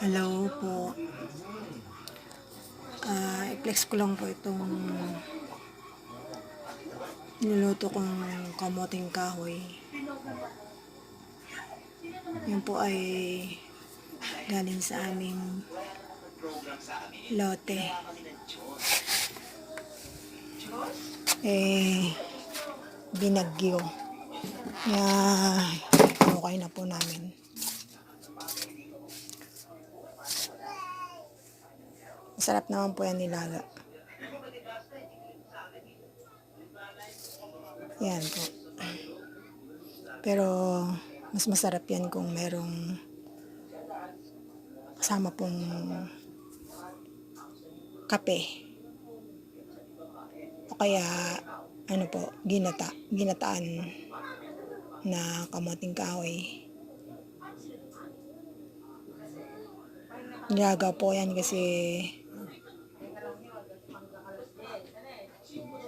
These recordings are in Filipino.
Hello po. I-flex ko lang po itong niluluto kong kamoting kahoy. Yan po ay galing sa aming lote. Binagyo. Okay na po namin. Masarap naman po yan nilaga. Yan po. Pero mas masarap yan kung merong kasama pong kape. O kaya ginataan na kamoting kahoy. Nilaga po yan kasi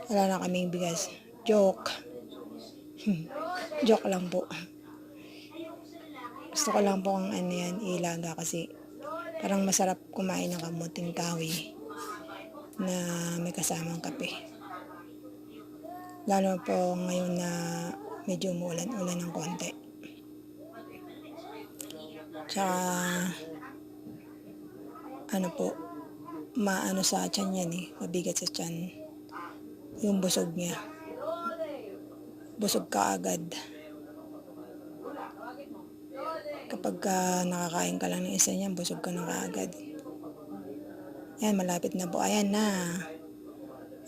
wala na kaming bigas. Joke. Joke lang po. Gusto ko lang po ang ilaga kasi parang masarap kumain ng kamuting kahoy na may kasamang kape. Lalo po ngayon na medyo umulan-ulan ng konti. Tsaka maano sa tiyan yan mabigat sa tiyan. Yung busog niya. Busog ka agad. Kapag nakakain ka lang ng isa niyan, busog ka na kaagad. Yan, malapit na po. Ayan na.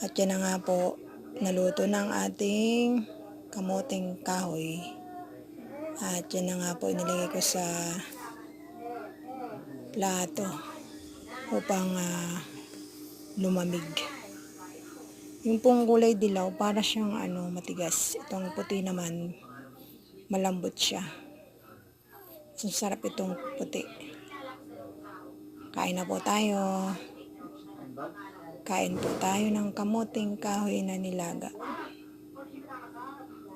At yan na nga po, naluto ng ating kamoting kahoy. At yan na nga po, inilagay ko sa plato upang lumamig. Yung pong kulay dilaw, para siyang matigas. Itong puti naman, malambot siya. Sarap itong puti. Kain na po tayo. Kain po tayo ng kamuting kahoy na nilaga.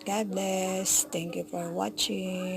God bless. Thank you for watching.